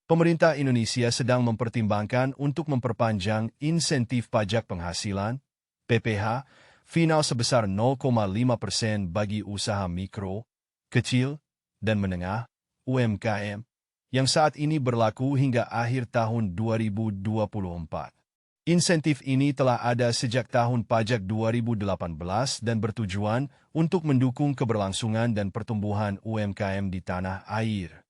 Pemerintah Indonesia sedang mempertimbangkan untuk memperpanjang insentif pajak penghasilan (PPh) final sebesar 0,5% bagi usaha mikro, kecil, dan menengah (UMKM) yang saat ini berlaku hingga akhir tahun 2024. Insentif ini telah ada sejak tahun pajak 2018 dan bertujuan untuk mendukung keberlangsungan dan pertumbuhan UMKM di tanah air.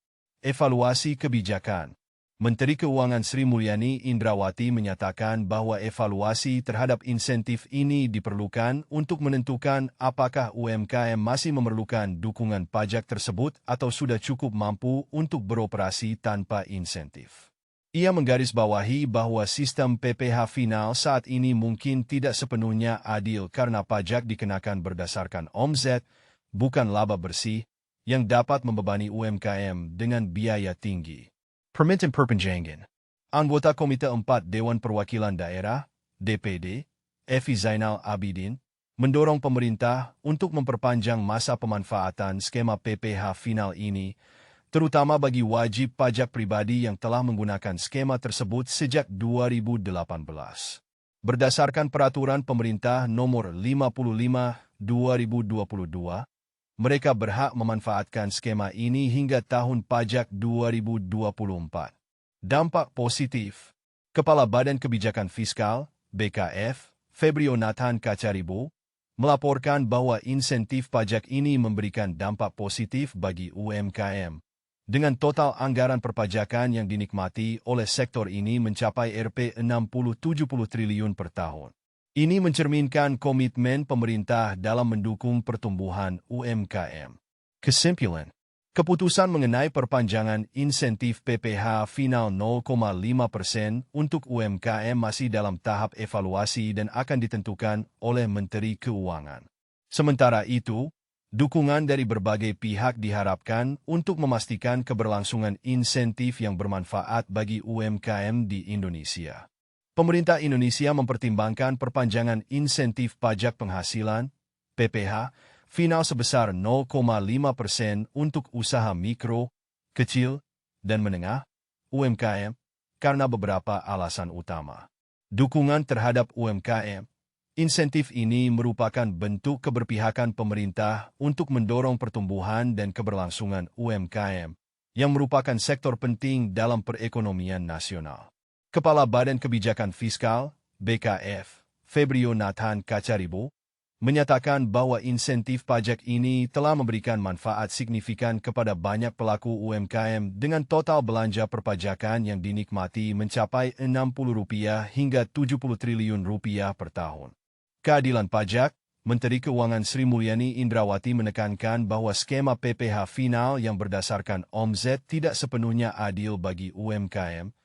Evaluasi kebijakan. Menteri Keuangan Sri Mulyani Indrawati menyatakan bahwa evaluasi terhadap insentif ini diperlukan untuk menentukan apakah UMKM masih memerlukan dukungan pajak tersebut atau sudah cukup mampu untuk beroperasi tanpa insentif. Ia menggarisbawahi bahwa sistem PPh final saat ini mungkin tidak sepenuhnya adil karena pajak dikenakan berdasarkan omzet, bukan laba bersih, yang dapat membebani UMKM dengan biaya tinggi. Permintaan perpanjangan. Anggota Komite 4 Dewan Perwakilan Daerah, DPD, Evi Zainal Abidin, mendorong pemerintah untuk memperpanjang masa pemanfaatan skema PPh final ini, terutama bagi wajib pajak pribadi yang telah menggunakan skema tersebut sejak 2018. Berdasarkan Peraturan Pemerintah Nomor 55/2022, mereka berhak memanfaatkan skema ini hingga tahun pajak 2024. Dampak positif. Kepala Badan Kebijakan Fiskal, BKF, Febrio Nathan Kacaribo, melaporkan bahwa insentif pajak ini memberikan dampak positif bagi UMKM. Dengan total anggaran perpajakan yang dinikmati oleh sektor ini mencapai Rp60-70 triliun per tahun. Ini mencerminkan komitmen pemerintah dalam mendukung pertumbuhan UMKM. Kesimpulan, keputusan mengenai perpanjangan insentif PPh final 0,5% untuk UMKM masih dalam tahap evaluasi dan akan ditentukan oleh Menteri Keuangan. Sementara itu, dukungan dari berbagai pihak diharapkan untuk memastikan keberlangsungan insentif yang bermanfaat bagi UMKM di Indonesia. Pemerintah Indonesia mempertimbangkan perpanjangan insentif pajak penghasilan (PPh) final sebesar 0,5% untuk usaha mikro, kecil, dan menengah (UMKM) karena beberapa alasan utama. Dukungan terhadap UMKM. Insentif ini merupakan bentuk keberpihakan pemerintah untuk mendorong pertumbuhan dan keberlangsungan UMKM, yang merupakan sektor penting dalam perekonomian nasional. Kepala Badan Kebijakan Fiskal, BKF, Febrio Nathan Kacaribo, menyatakan bahwa insentif pajak ini telah memberikan manfaat signifikan kepada banyak pelaku UMKM dengan total belanja perpajakan yang dinikmati mencapai Rp60 hingga Rp70 triliun per tahun. Keadilan pajak. Menteri Keuangan Sri Mulyani Indrawati menekankan bahwa skema PPh final yang berdasarkan omzet tidak sepenuhnya adil bagi UMKM,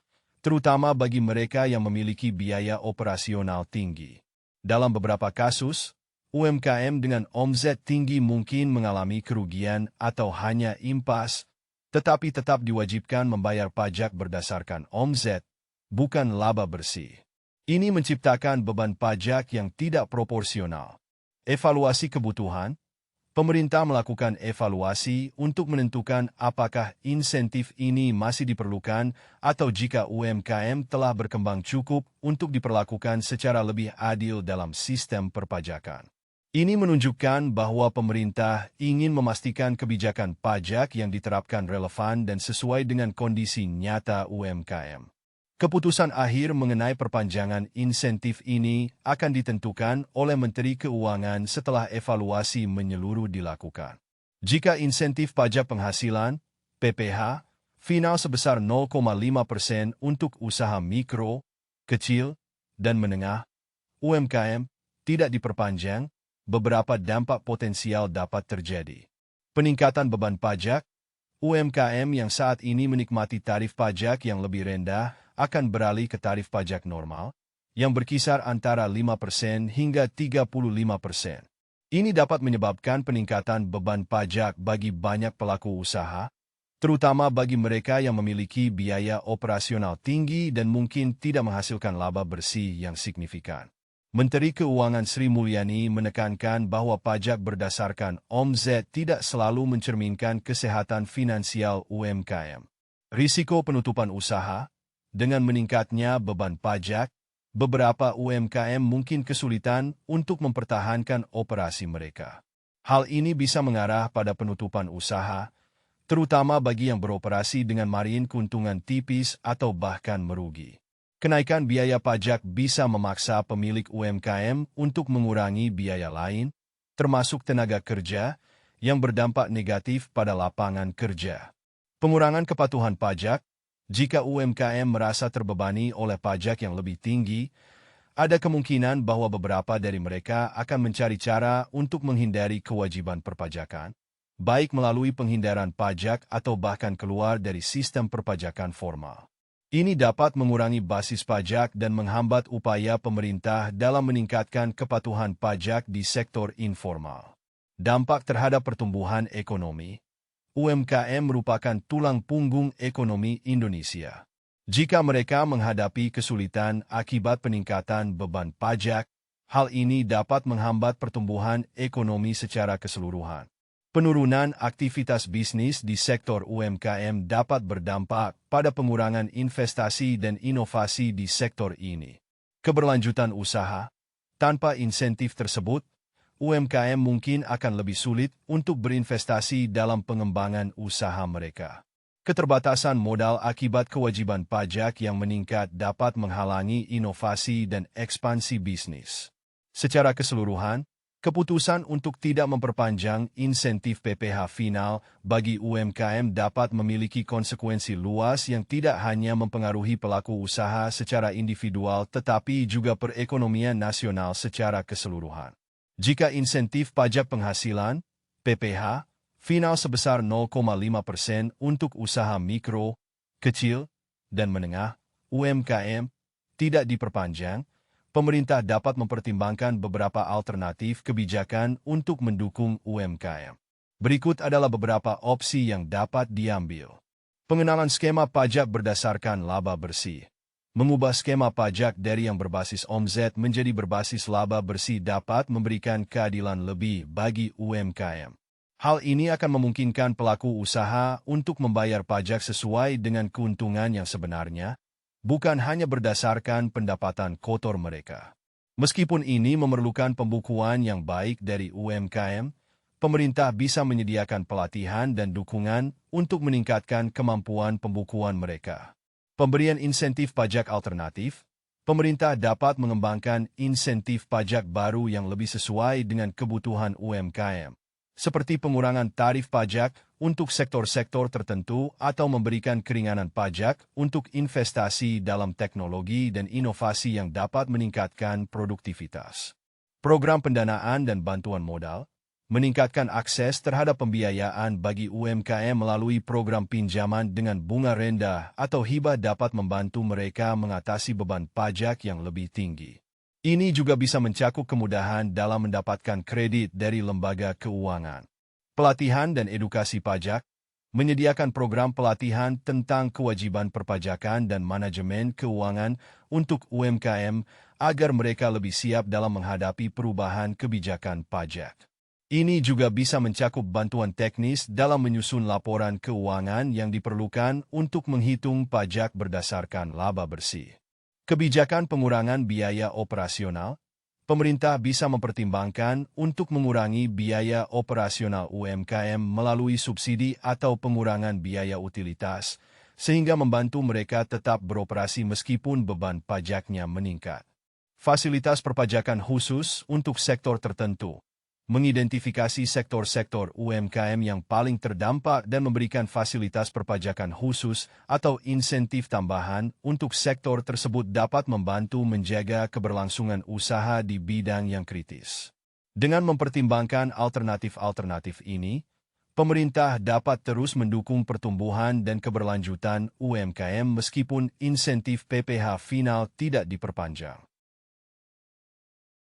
terutama bagi mereka yang memiliki biaya operasional tinggi. Dalam beberapa kasus, UMKM dengan omzet tinggi mungkin mengalami kerugian atau hanya impas, tetapi tetap diwajibkan membayar pajak berdasarkan omzet, bukan laba bersih. Ini menciptakan beban pajak yang tidak proporsional. Evaluasi kebutuhan. Pemerintah melakukan evaluasi untuk menentukan apakah insentif ini masih diperlukan atau jika UMKM telah berkembang cukup untuk diperlakukan secara lebih adil dalam sistem perpajakan. Ini menunjukkan bahwa pemerintah ingin memastikan kebijakan pajak yang diterapkan relevan dan sesuai dengan kondisi nyata UMKM. Keputusan akhir mengenai perpanjangan insentif ini akan ditentukan oleh Menteri Keuangan setelah evaluasi menyeluruh dilakukan. Jika insentif pajak penghasilan, PPh, final sebesar 0,5% untuk usaha mikro, kecil, dan menengah, UMKM, tidak diperpanjang, beberapa dampak potensial dapat terjadi. Peningkatan beban pajak. UMKM yang saat ini menikmati tarif pajak yang lebih rendah akan beralih ke tarif pajak normal, yang berkisar antara 5% hingga 35%. Ini dapat menyebabkan peningkatan beban pajak bagi banyak pelaku usaha, terutama bagi mereka yang memiliki biaya operasional tinggi dan mungkin tidak menghasilkan laba bersih yang signifikan. Menteri Keuangan Sri Mulyani menekankan bahwa pajak berdasarkan omzet tidak selalu mencerminkan kesehatan finansial UMKM. Risiko penutupan usaha, dengan meningkatnya beban pajak, beberapa UMKM mungkin kesulitan untuk mempertahankan operasi mereka. Hal ini bisa mengarah pada penutupan usaha, terutama bagi yang beroperasi dengan margin keuntungan tipis atau bahkan merugi. Kenaikan biaya pajak bisa memaksa pemilik UMKM untuk mengurangi biaya lain, termasuk tenaga kerja, yang berdampak negatif pada lapangan kerja. Pengurangan kepatuhan pajak, jika UMKM merasa terbebani oleh pajak yang lebih tinggi, ada kemungkinan bahwa beberapa dari mereka akan mencari cara untuk menghindari kewajiban perpajakan, baik melalui penghindaran pajak atau bahkan keluar dari sistem perpajakan formal. Ini dapat mengurangi basis pajak dan menghambat upaya pemerintah dalam meningkatkan kepatuhan pajak di sektor informal. Dampak terhadap pertumbuhan ekonomi. UMKM merupakan tulang punggung ekonomi Indonesia. Jika mereka menghadapi kesulitan akibat peningkatan beban pajak, hal ini dapat menghambat pertumbuhan ekonomi secara keseluruhan. Penurunan aktivitas bisnis di sektor UMKM dapat berdampak pada pengurangan investasi dan inovasi di sektor ini. Keberlanjutan usaha, tanpa insentif tersebut, UMKM mungkin akan lebih sulit untuk berinvestasi dalam pengembangan usaha mereka. Keterbatasan modal akibat kewajiban pajak yang meningkat dapat menghalangi inovasi dan ekspansi bisnis. Secara keseluruhan, keputusan untuk tidak memperpanjang insentif PPh final bagi UMKM dapat memiliki konsekuensi luas yang tidak hanya mempengaruhi pelaku usaha secara individual tetapi juga perekonomian nasional secara keseluruhan. Jika insentif pajak penghasilan, PPh, final sebesar 0,5% untuk usaha mikro, kecil, dan menengah, UMKM, tidak diperpanjang, pemerintah dapat mempertimbangkan beberapa alternatif kebijakan untuk mendukung UMKM. Berikut adalah beberapa opsi yang dapat diambil. Pengenalan skema pajak berdasarkan laba bersih. Mengubah skema pajak dari yang berbasis omzet menjadi berbasis laba bersih dapat memberikan keadilan lebih bagi UMKM. Hal ini akan memungkinkan pelaku usaha untuk membayar pajak sesuai dengan keuntungan yang sebenarnya, bukan hanya berdasarkan pendapatan kotor mereka. Meskipun ini memerlukan pembukuan yang baik dari UMKM, pemerintah bisa menyediakan pelatihan dan dukungan untuk meningkatkan kemampuan pembukuan mereka. Pemberian insentif pajak alternatif, pemerintah dapat mengembangkan insentif pajak baru yang lebih sesuai dengan kebutuhan UMKM, seperti pengurangan tarif pajak untuk sektor-sektor tertentu atau memberikan keringanan pajak untuk investasi dalam teknologi dan inovasi yang dapat meningkatkan produktivitas. Program pendanaan dan bantuan modal, meningkatkan akses terhadap pembiayaan bagi UMKM melalui program pinjaman dengan bunga rendah atau hibah dapat membantu mereka mengatasi beban pajak yang lebih tinggi. Ini juga bisa mencakup kemudahan dalam mendapatkan kredit dari lembaga keuangan. Pelatihan dan edukasi pajak, menyediakan program pelatihan tentang kewajiban perpajakan dan manajemen keuangan untuk UMKM agar mereka lebih siap dalam menghadapi perubahan kebijakan pajak. Ini juga bisa mencakup bantuan teknis dalam menyusun laporan keuangan yang diperlukan untuk menghitung pajak berdasarkan laba bersih. Kebijakan pengurangan biaya operasional, pemerintah bisa mempertimbangkan untuk mengurangi biaya operasional UMKM melalui subsidi atau pengurangan biaya utilitas, sehingga membantu mereka tetap beroperasi meskipun beban pajaknya meningkat. Fasilitas perpajakan khusus untuk sektor tertentu. Mengidentifikasi sektor-sektor UMKM yang paling terdampak dan memberikan fasilitas perpajakan khusus atau insentif tambahan untuk sektor tersebut dapat membantu menjaga keberlangsungan usaha di bidang yang kritis. Dengan mempertimbangkan alternatif-alternatif ini, pemerintah dapat terus mendukung pertumbuhan dan keberlanjutan UMKM meskipun insentif PPh final tidak diperpanjang.